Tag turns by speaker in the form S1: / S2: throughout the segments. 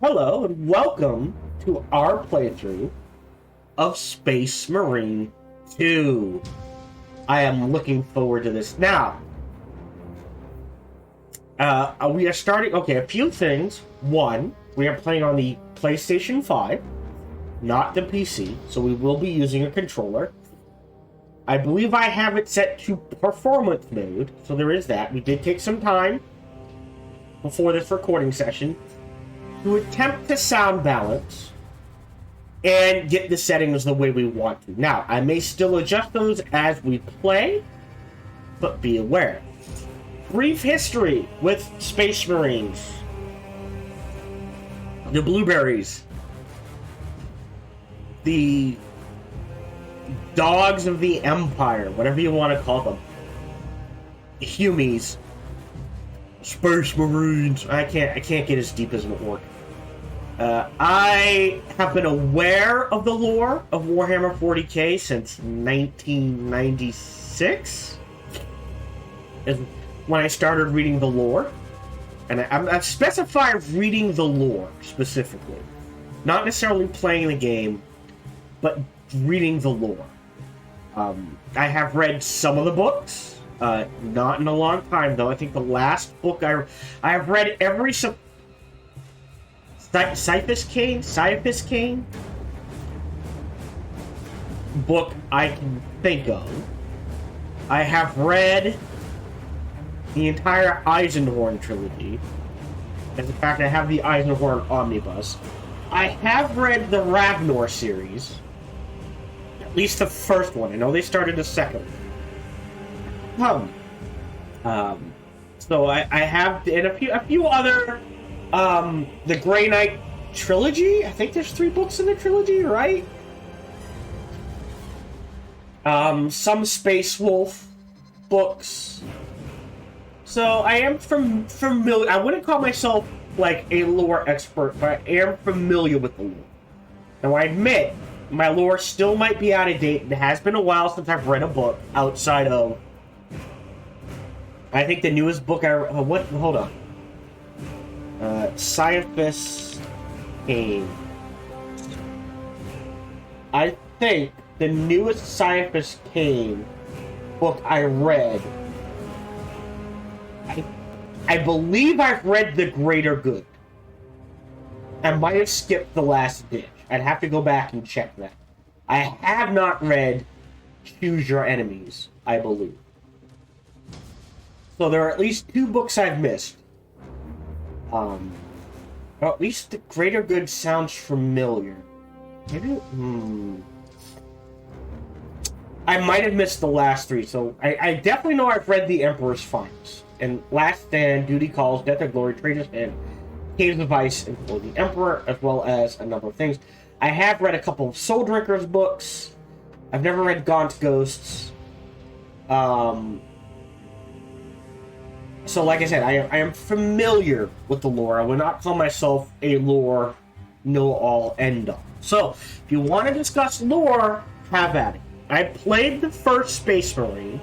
S1: Hello and welcome to our playthrough of Space Marine 2. I am looking forward to this. Now, we are starting... Okay, a few things. One, we are playing on the PlayStation 5, not the PC, so we will be using a controller. I believe I have it set to performance mode, so there is that. We did take some time before this recording session to attempt to sound balance and get the settings the way we want to. Now, I may still adjust those as we play, but be aware. Brief history with Space Marines. The Blueberries. The Dogs of the Empire, whatever you want to call them. The Humies. Space Marines. I can't get as deep as it works. I have been aware of the lore of Warhammer 40k since 1996. Is when I started reading the lore, and I've specified reading the lore specifically, not necessarily playing the game, but reading the lore. I have read some of the books. Not in a long time, though. I think the last book I have read every Cyphus Kane book I can think of. I have read the entire Eisenhorn trilogy. As a fact, I have the Eisenhorn omnibus. I have read the Ragnar series, at least the first one. I know they started the second one. So I have, and a few other, the Grey Knight trilogy. I think there's 3 books in the trilogy, right? Some Space Wolf books. So I am familiar. I wouldn't call myself like a lore expert, but I am familiar with the lore. Now I admit, my lore still might be out of date. It has been a while since I've read a book outside of, I think the newest book hold on. Cyphus Kane. I think the newest Cyphus Kane book I read, I believe I've read The Greater Good. I might have skipped The Last Ditch. I'd have to go back and check that. I have not read Choose Your Enemies, I believe. So there are at least 2 books I've missed. Well, at least The Greater Good sounds familiar. Maybe, I might have missed the last 3, so I definitely know I've read The Emperor's Finest. And Last Stand, Duty Calls, Death of Glory, Traitors, and Caves of Ice, and For the Emperor, as well as a number of things. I have read a couple of Soul Drinkers books. I've never read Gaunt Ghosts. So, like I said, I am familiar with the lore. I would not call myself a lore know-all, end-all. So, if you want to discuss lore, have at it. I played the first Space Marine.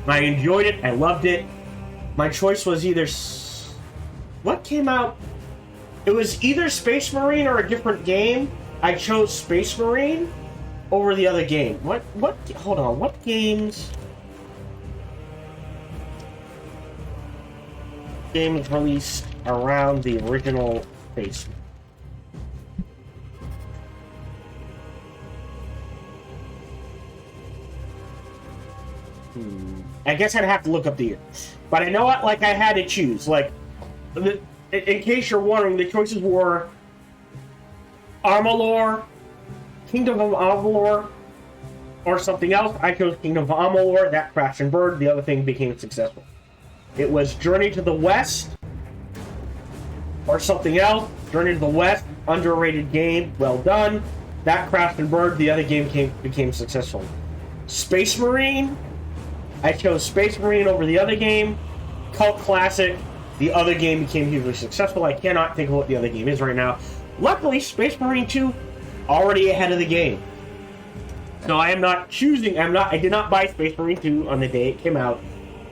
S1: I enjoyed it. I loved it. My choice was either... What came out? It was either Space Marine or a different game. I chose Space Marine over the other game. What? Hold on. What games released around the original Space Marine? I guess I'd have to look up the year. But I know what, like, I had to choose. Like, in case you're wondering, the choices were Amalur, Kingdom of Amalur, or something else. I chose Kingdom of Amalur. That crashed and burned. The other thing became successful. It was Journey to the West, or something else. Journey to the West, underrated game, well done. That crashed and burned. The other game became successful. Space Marine. I chose Space Marine over the other game. Cult classic. The other game became hugely successful. I cannot think of what the other game is right now. Luckily, Space Marine 2 already ahead of the game. So I am not choosing. I did not buy Space Marine 2 on the day it came out.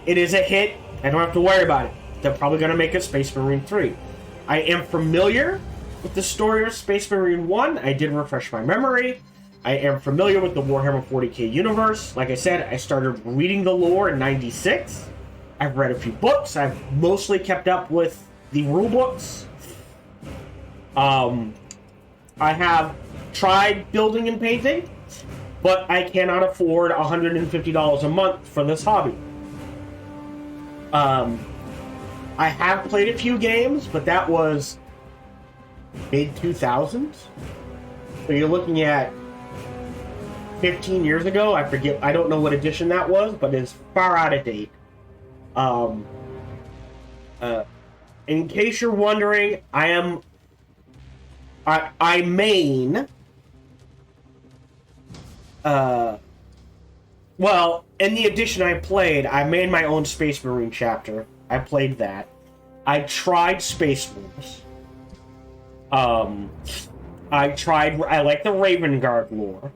S1: It is a hit. I don't have to worry about it. They're probably going to make a Space Marine 3. I am familiar with the story of Space Marine 1. I did refresh my memory. I am familiar with the Warhammer 40k universe. Like I said, I started reading the lore in 96. I've read a few books. I've mostly kept up with the rule books. I have tried building and painting, but I cannot afford $150 a month for this hobby. I have played a few games, but that was mid-2000s. So you're looking at 15 years ago. I forget. I don't know what edition that was, but it's far out of date. In case you're wondering, I main. Well, in the edition I played, I made my own Space Marine chapter. I played that. I tried Space Wolves. I like the Raven Guard lore.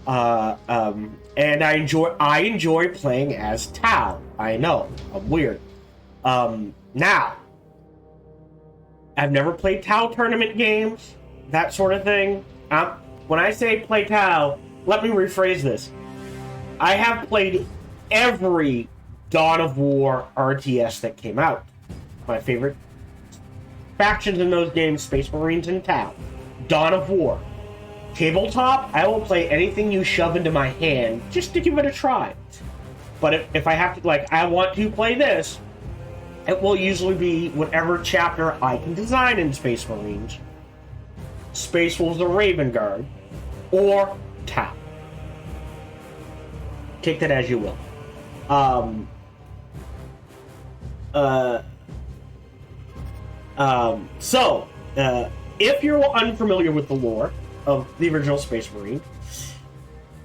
S1: And I enjoy playing as Tau. I know, I'm weird. Now, I've never played Tau tournament games, that sort of thing. When I say play Tau, let me rephrase this. I have played every Dawn of War RTS that came out. My favorite factions in those games, Space Marines and Tau. Dawn of War. Tabletop, I will play anything you shove into my hand just to give it a try. But if I have to, I want to play this, it will usually be whatever chapter I can design in Space Marines. Space Wolves or Raven Guard, or Tau. Take that as you will. If you're unfamiliar with the lore of the original Space Marine,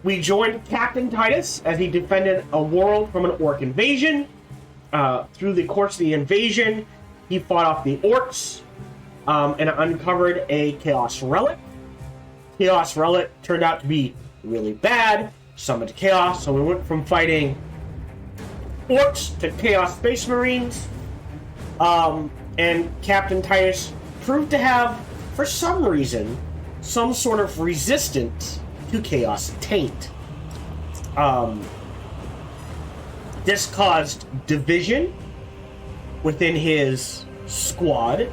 S1: we joined Captain Titus as he defended a world from an orc invasion. Through the course of the invasion, he fought off the orcs and uncovered a Chaos Relic. Chaos Relic turned out to be really bad, summoned Chaos, so we went from fighting orcs to Chaos Space Marines. And Captain Titus proved to have, for some reason, some sort of resistance to Chaos Taint. This caused division within his squad.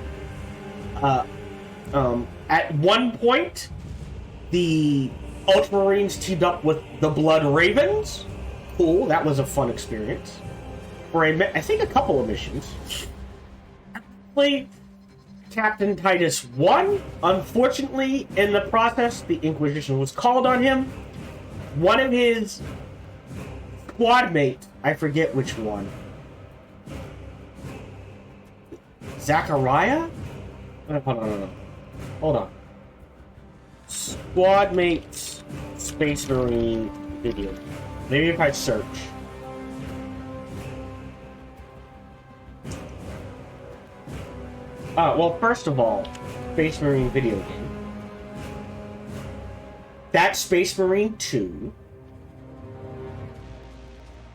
S1: At one point, the Ultramarines teamed up with the Blood Ravens. Cool, that was a fun experience. For I think a couple of missions. Played Captain Titus 1. Unfortunately, in the process, the Inquisition was called on him. One of his squad mates, I forget which one. Zachariah? Hold on. Squad mates Space Marine video. Maybe if I search. Well, first of all, Space Marine video game. That's Space Marine 2.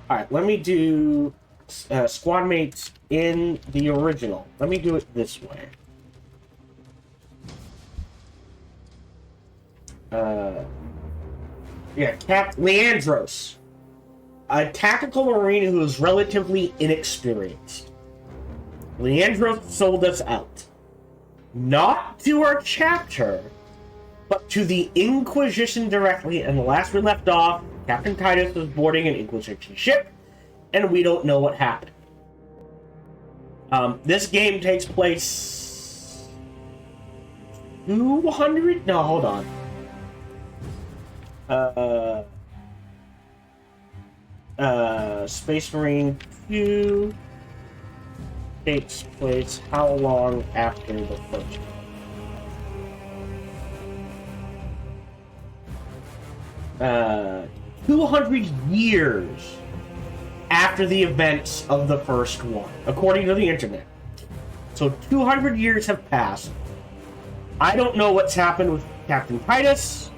S1: Alright, let me do squad mates in the original. Let me do it this way. Cap Leandros. A tactical marine who is relatively inexperienced. Leandros sold us out. Not to our chapter, but to the Inquisition directly, and the last we left off, Captain Titus was boarding an Inquisition ship, and we don't know what happened. This game takes place 200? No, hold on. Space Marine 2 takes place how long after the first? 200 years after the events of the first one, according to the internet. So 200 years have passed. I don't know what's happened with Captain Titus.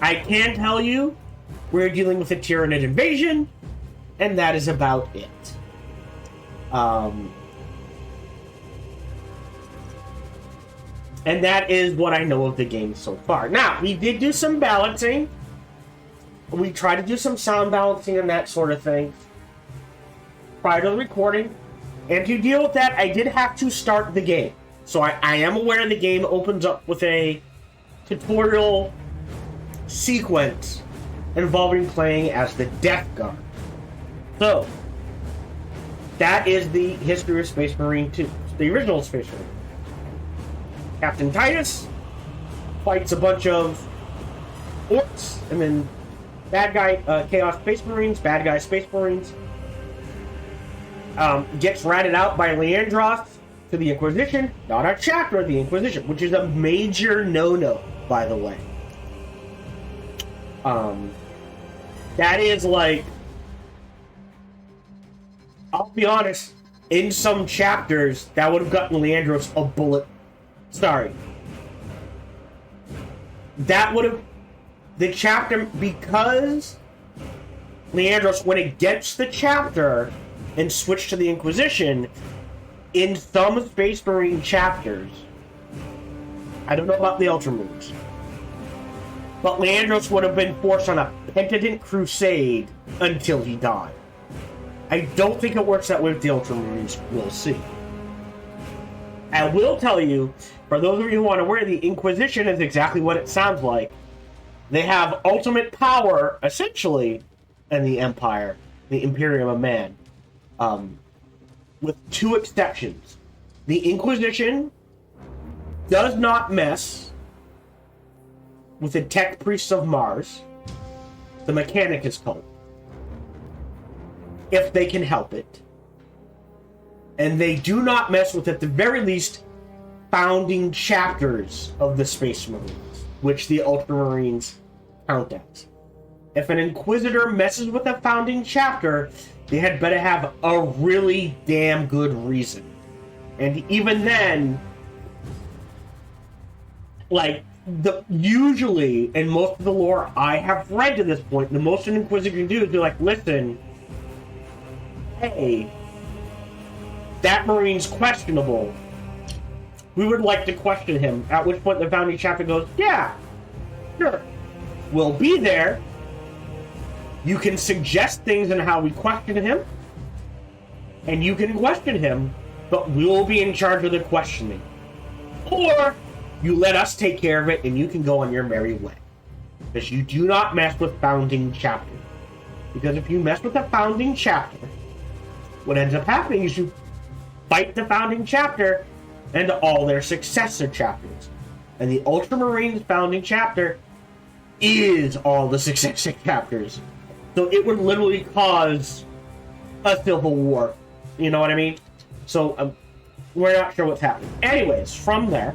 S1: I can tell you we're dealing with a Tyranid invasion, and that is about it. And that is what I know of the game so far. Now, we did do some balancing. We tried to do some sound balancing and that sort of thing prior to the recording. And to deal with that, I did have to start the game. So I am aware the game opens up with a tutorial sequence involving playing as the Death Guard. So, that is the history of Space Marine 2, the original Space Marine. Captain Titus fights a bunch of orcs, and then bad guy, Chaos Space Marines, bad guy Space Marines. Gets ratted out by Leandros to the Inquisition, not a chapter of the Inquisition, which is a major no-no, by the way. That is like, I'll be honest, in some chapters, that would have gotten Leandros a bullet. Sorry. That would have, the chapter, because Leandros went against the chapter and switched to the Inquisition, in some Space Marine chapters, I don't know about the Ultramarines, but Leandros would have been forced on a penitent crusade until he died. I don't think it works that way with the Ultramarines. We'll see. I will tell you, for those of you who aren't aware, the Inquisition is exactly what it sounds like. They have ultimate power, essentially, in the Empire, the Imperium of Man. With two exceptions. The Inquisition does not mess with the Tech Priests of Mars, the Mechanicus cult, if they can help it. And they do not mess with, at the very least, founding chapters of the Space Marines, which the Ultramarines count as. If an Inquisitor messes with a founding chapter, they had better have a really damn good reason. And even then, like, usually, in most of the lore I have read to this point, the most an Inquisitor can do is be like, listen, hey, that Marine's questionable. We would like to question him. At which point the founding chapter goes, yeah, sure, we'll be there. You can suggest things in how we question him, and you can question him, but we'll be in charge of the questioning. Or you let us take care of it, and you can go on your merry way. Because you do not mess with founding chapter. Because if you mess with the founding chapter, what ends up happening is you fight the founding chapter and all their successor chapters. And the Ultramarines founding chapter is all the successor chapters. So it would literally cause a civil war. You know what I mean? So we're not sure what's happening. Anyways, from there,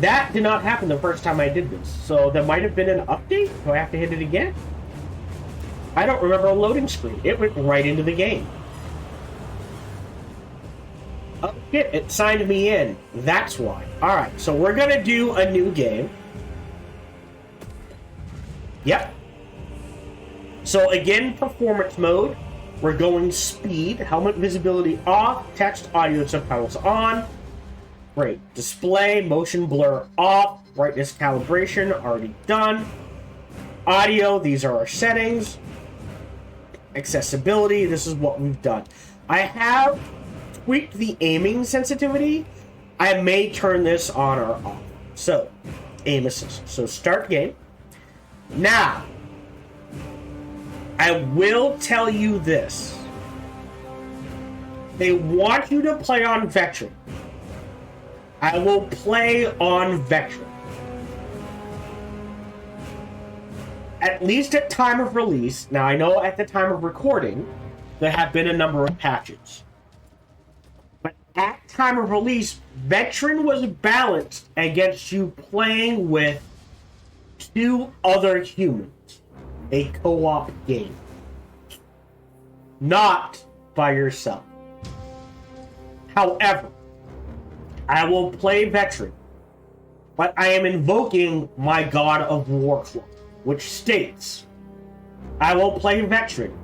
S1: that did not happen the first time I did this. So there might have been an update. Do I have to hit it again? I don't remember a loading screen. It went right into the game. Oh shit, it signed me in. That's why. Alright, so we're gonna do a new game. Yep. So again, performance mode. We're going speed, helmet visibility off, text, audio, subtitles on. Great. Display, motion blur off, brightness calibration already done. Audio, these are our settings. Accessibility, this is what we've done. I have tweaked the aiming sensitivity. I may turn this on or off. So, aim assist. So start game. Now, I will tell you this. They want you to play on veteran. I will play on veteran. At least at time of release. Now, I know at the time of recording, there have been a number of patches. But at time of release, veteran was balanced against you playing with two other humans. A co-op game. Not by yourself. However, I will play veteran, but I am invoking my God of War Club, which states, I will play veteran,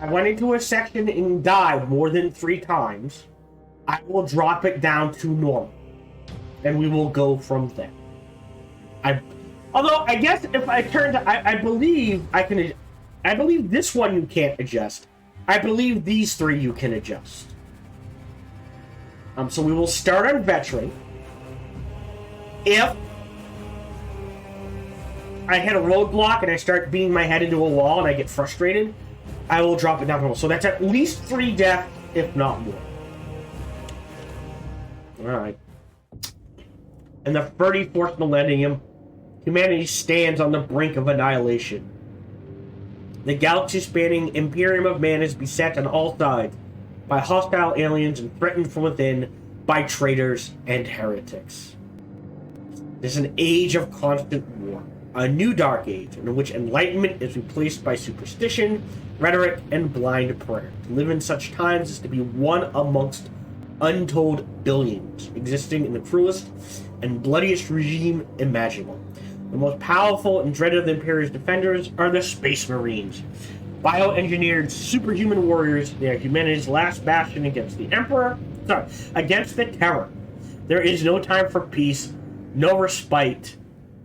S1: I went into a section and died more than 3 times, I will drop it down to normal. And we will go from there. Although, I guess if I turn to... I believe I can... I believe this one you can't adjust. I believe these 3 you can adjust. So we will start on veteran. If I hit a roadblock and I start beating my head into a wall and I get frustrated, I will drop it down to normal. So that's at least 3 deaths, if not more. Alright. In the 34th millennium, humanity stands on the brink of annihilation. The galaxy-spanning Imperium of Man is beset on all sides by hostile aliens and threatened from within by traitors and heretics. It is an age of constant war, a new dark age in which enlightenment is replaced by superstition, rhetoric, and blind prayer. To live in such times is to be one amongst untold billions, existing in the cruelest and bloodiest regime imaginable. The most powerful and dreaded of the Imperial's defenders are the Space Marines. Bioengineered superhuman warriors, they are humanity's last bastion against the against the Terror. There is no time for peace, no respite,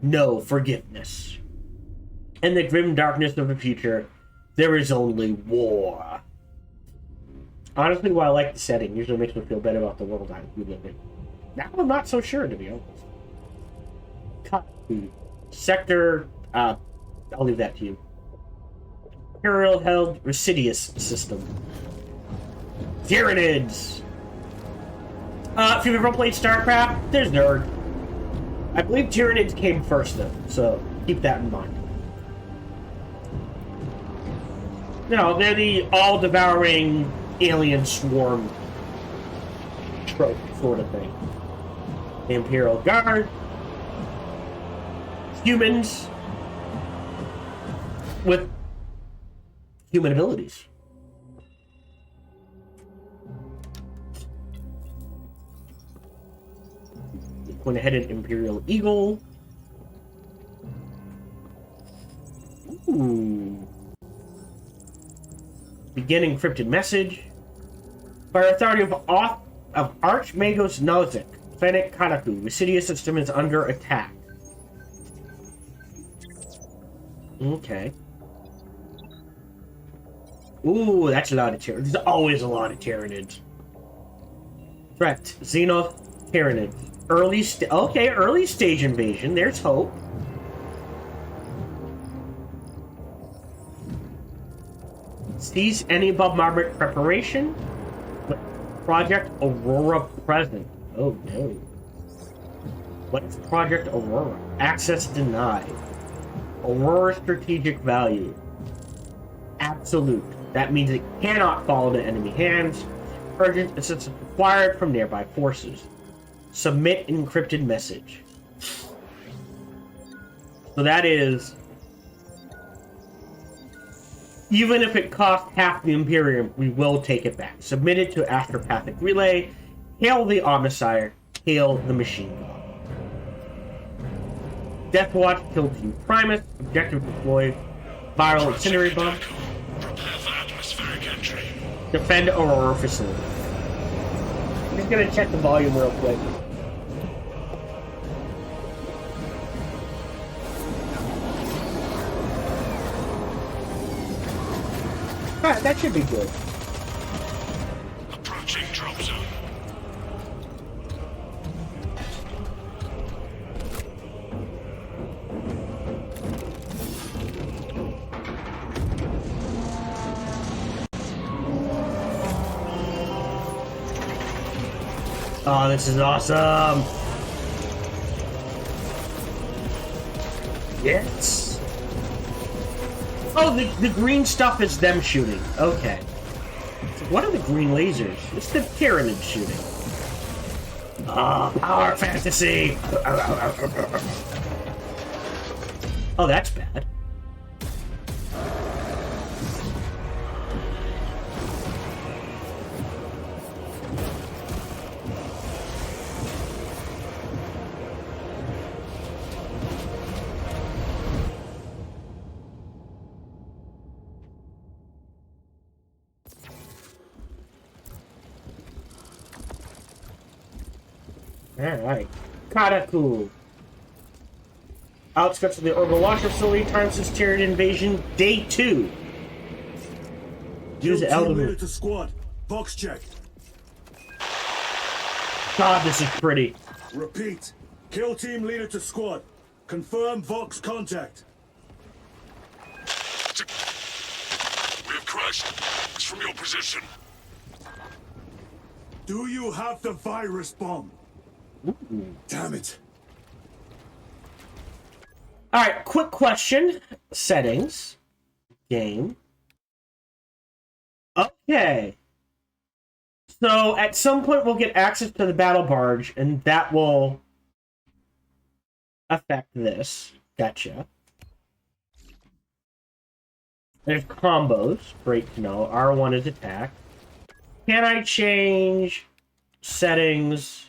S1: no forgiveness. In the grim darkness of the future, there is only war. Honestly, while I like the setting, usually makes me feel better about the world I live in. Now I'm not so sure, to be honest. Cut. Sector, I'll leave that to you. Imperial held Residius system. Tyranids. If you've ever played StarCraft, there's Nerd. I believe Tyranids came first, though, so keep that in mind. No, they're the all-devouring alien swarm trope sort of thing. The Imperial Guard. Humans with human abilities. Went ahead and Imperial Eagle. Ooh. Begin encrypted message. By authority of Archmagos Nozick, planet Kanaku, Residius system is under attack. Okay. Ooh, that's a lot of Tyranids. There's always a lot of Tyranids. Threat. Xenoth Tyranid. Early stage invasion. There's hope. Seize any bombardment preparation. Project Aurora present. Oh no. What is Project Aurora? Access denied. Aurora strategic value. Absolute. That means it cannot fall into enemy hands. Urgent assistance required from nearby forces. Submit encrypted message. So that is... Even if it costs half the Imperium, we will take it back. Submit it to Astropathic Relay. Hail the Omnissiah. Hail the Machine God. Deathwatch, kill Team Primus, objective deployed, viral incendiary bomb.
S2: Prepare for atmospheric entry.
S1: Defend Aurora facility. I'm just gonna check the volume real quick. Alright, that should be good.
S2: Approaching drop zone.
S1: Oh, this is awesome! Yes! Oh, the green stuff is them shooting. Okay. So what are the green lasers? It's the Tyranid shooting. Ah, power fantasy! Oh, that's bad. Alright. Kataku. Outskirts of the Orbital Launch Facility, time since Tyranid invasion, day 2. Use the Elder Moon.
S3: To squad. Box check.
S1: God, this is pretty.
S3: Repeat. Kill team leader to squad. Confirm Vox contact.
S2: We have crashed. It's from your position.
S3: Do you have the virus bomb? Damn it.
S1: Alright, quick question. Settings. Game. Okay. So, at some point we'll get access to the battle barge, and that will affect this. Gotcha. There's combos. Great to know. R1 is attack. Can I change settings?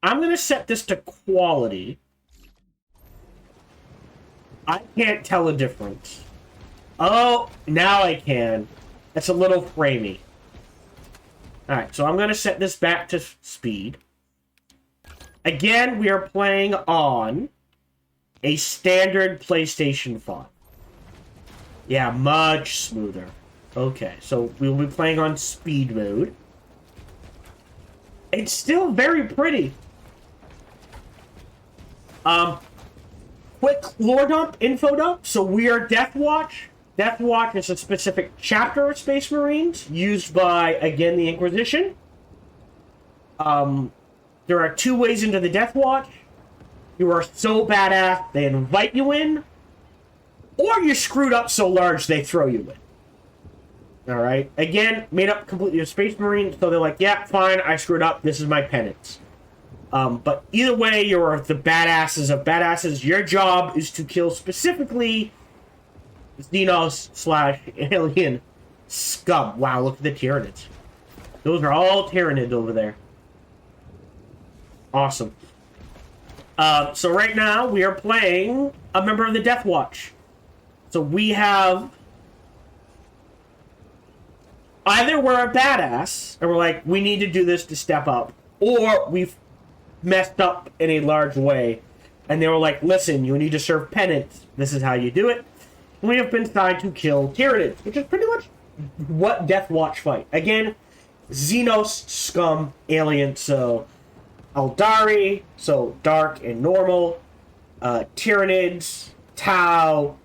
S1: I'm going to set this to quality. I can't tell a difference. Oh, now I can. That's a little framey. Alright, so I'm going to set this back to speed. Again, we are playing on a standard PlayStation 5. Yeah, much smoother. Okay, so we'll be playing on speed mode. It's still very pretty. Quick lore dump, info dump. So we are Death Watch. Death Watch is a specific chapter of Space Marines used by, again, the Inquisition. There are 2 ways into the Death Watch. You are so badass, they invite you in. Or you screwed up so large, they throw you in. Alright? Again, made up completely of Space Marines, so they're like, yeah, fine, I screwed up, this is my penance. But either way, you're the badasses of badasses. Your job is to kill specifically Xenos/alien scum. Wow, look at the Tyranids. Those are all Tyranids over there. Awesome. So right now, we are playing a member of the Death Watch. So we have... Either we're a badass, and we're like, we need to do this to step up, or we've messed up in a large way, and they were like, listen, you need to serve penance. This is how you do it. And we have been assigned to kill Tyranids, which is pretty much what Death Watch fight. Again, Xenos, scum, alien, so Eldari, so dark and normal, Tyranids, Tau,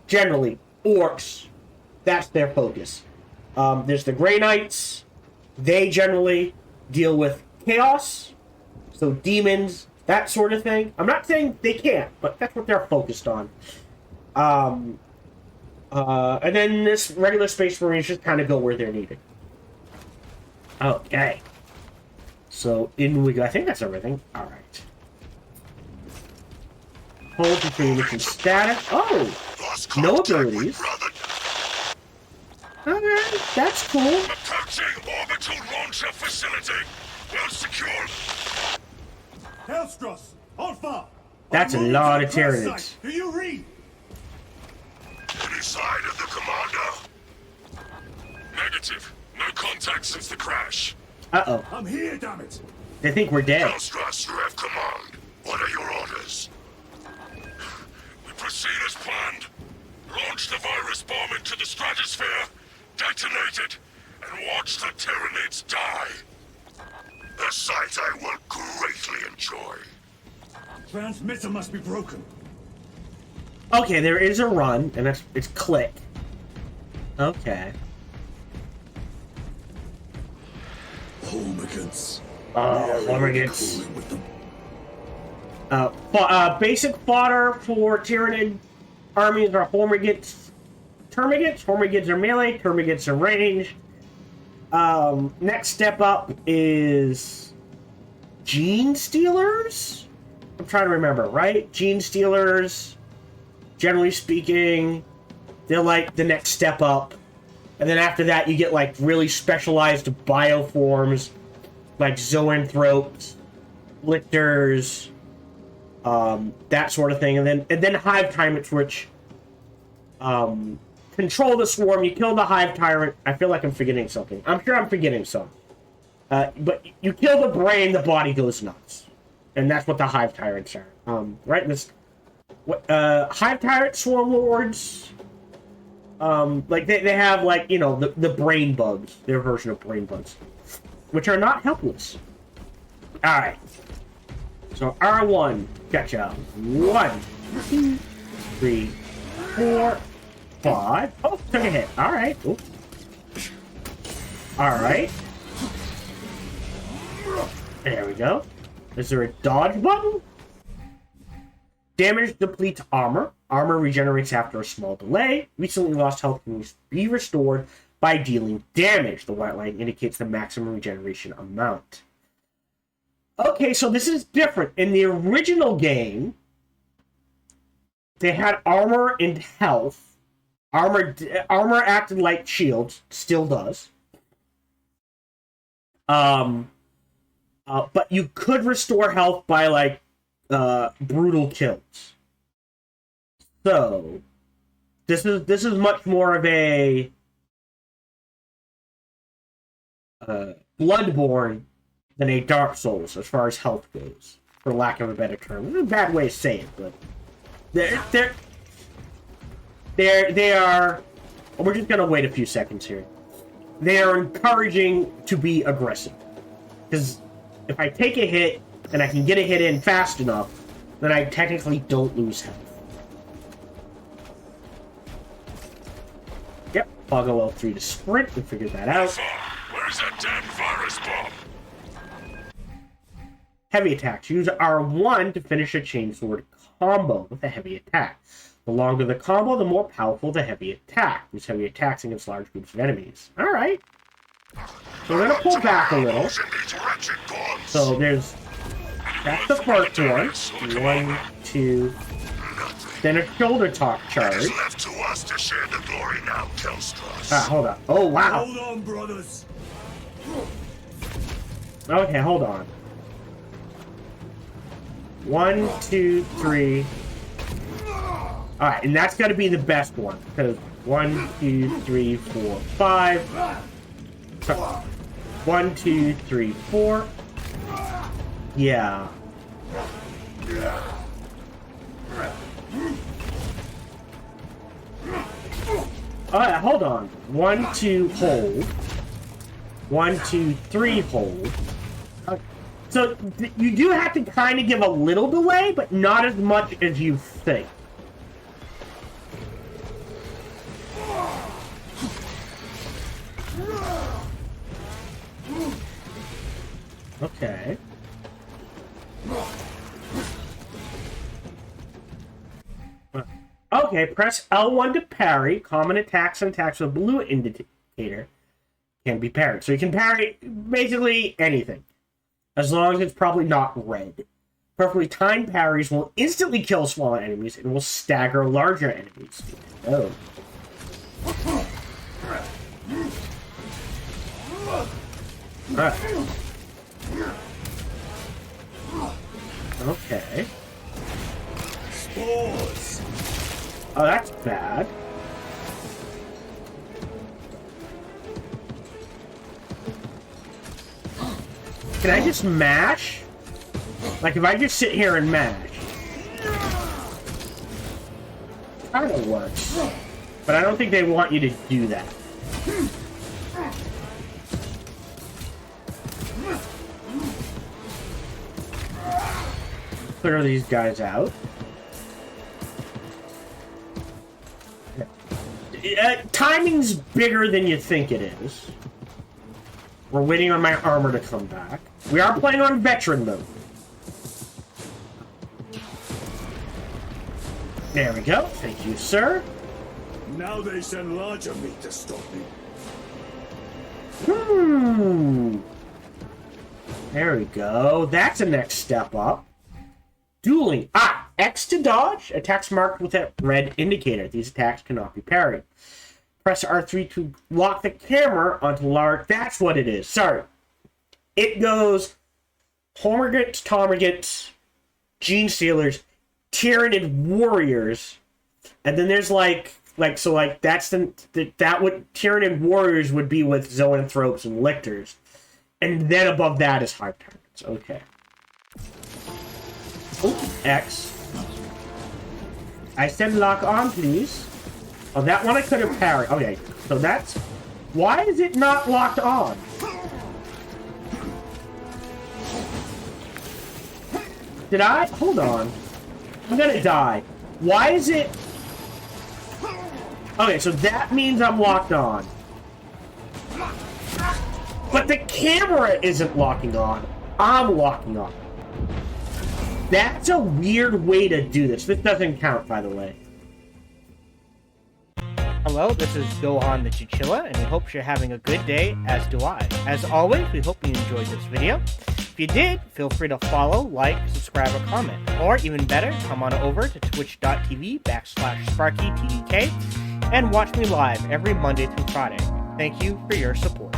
S1: generally, orcs. That's their focus. There's the Grey Knights. They generally deal with chaos, so demons, that sort of thing. I'm not saying they can't, but that's what they're focused on. And then this regular Space Marines just kind of go where they're needed. Okay. So in we go. I think that's everything. All right. Hold to mission status. Oh, no abilities. Alright, that's cool.
S2: Approaching orbital launcher facility. Well secured.
S3: Hellstross, Alpha.
S1: That's a lot of Tyranids.
S3: Do you read?
S2: Any side of the commander? Negative. No contact since the crash.
S1: Uh-oh.
S3: I'm here, damn it.
S1: They think we're dead.
S2: Hellstross, you have command. What are your orders? We proceed as planned. Launch the virus bomb into the stratosphere, detonate it, and watch the Tyranids die. A sight I will greatly enjoy.
S3: Transmitter must be broken.
S1: Okay, there is a run, and it's click. Okay.
S3: Homicans.
S1: Homicans. Basic fodder for Tyranid armies are Hormigits, Termagants. Hormigits are melee, Termagants are ranged. Next step up is Gene Stealers? I'm trying to remember, right? Gene Stealers, generally speaking, they're like the next step up. And then after that, you get like really specialized bioforms, like zoanthropes, lictors, that sort of thing. And then hive tyrants, which control the swarm. You kill the hive tyrant. I feel like I'm forgetting something. I'm sure I'm forgetting some. But you kill the brain, the body goes nuts. And that's what the Hive Tyrants are. Right? Hive Tyrant Swarm Lords, like, they have, like, you know, the brain bugs. Their version of brain bugs. Which are not helpless. Alright. So, R1, gotcha. 1, 2, 3, 4, 5. Oh, took a hit. Alright. Alright. There we go. Is there a dodge button? Damage depletes armor. Armor regenerates after a small delay. Recently lost health can be restored by dealing damage. The white line indicates the maximum regeneration amount. Okay, so this is different. In the original game, they had armor and health. Armor acted like shields, still does. But you could restore health by, like, brutal kills. So this is much more of a Bloodborne than a Dark Souls as far as health goes, for lack of a better term. It's a bad way to say it, but they are. We're just gonna wait a few seconds here. They are encouraging to be aggressive, because if I take a hit and I can get a hit in fast enough, then I technically don't lose health. Yep, toggle L3 to sprint. We figured that out.
S2: Where's that damn virus bomb?
S1: Heavy attacks. Use R1 to finish a chainsword combo with a heavy attack. The longer the combo, the more powerful the heavy attack. Use heavy attacks against large groups of enemies. Alright. So we're gonna pull back a little. So that's the first one. 1, 2. Then a shoulder talk charge.
S2: Left to us to share the glory now, Killstress.
S1: Ah, hold on. Oh, wow.
S3: Hold on, brothers.
S1: Okay, hold on. 1, 2, 3. Alright, and that's gotta be the best one. Because 1, 2, 3, 4, 5. So, 1, 2, 3, 4. Yeah. Alright, hold on. 1, 2, hold. 1, 2, 3, hold. So, you do have to kind of give a little delay, but not as much as you think. Okay. Okay, press L1 to parry. Common attacks and attacks with a blue indicator can be parried. So you can parry basically anything, as long as it's probably not red. Perfectly timed parries will instantly kill smaller enemies and will stagger larger enemies. Oh. Alright. Okay.
S3: Spores.
S1: Oh, that's bad. Can I just mash? Like, if I just sit here and mash. Kinda works. But I don't think they want you to do that. Clear these guys out. Timing's bigger than you think it is. We're waiting on my armor to come back. We are playing on veteran mode. There we go. Thank you, sir.
S3: Now they send larger meat to stop me.
S1: There we go. That's a next step up. Dueling. Ah! X to dodge. Attacks marked with a red indicator. These attacks cannot be parried. Press R3 to lock the camera onto large... That's what it is. Sorry. It goes... Hormagates, Tomagates, Gene Stealers, Tyranid Warriors, and then there's that's that what Tyranid Warriors would be with Zoanthropes and Lictors. And then above that is 5 turns. Okay. Oh, X. I said lock on, please. Oh, that one I could have parried. Okay, so that's... Why is it not locked on? Did I? Hold on. I'm gonna die. Why is it... Okay, so that means I'm locked on. But the camera isn't locking on. I'm locking on. That's a weird way to do this. This doesn't count, by the way.
S4: Hello, this is Gohan the Chinchilla, and we hope you're having a good day, as do I. As always, we hope you enjoyed this video. If you did, feel free to follow, like, subscribe, or comment. Or, even better, come on over to twitch.tv/SparkyTDK and watch me live every Monday through Friday. Thank you for your support.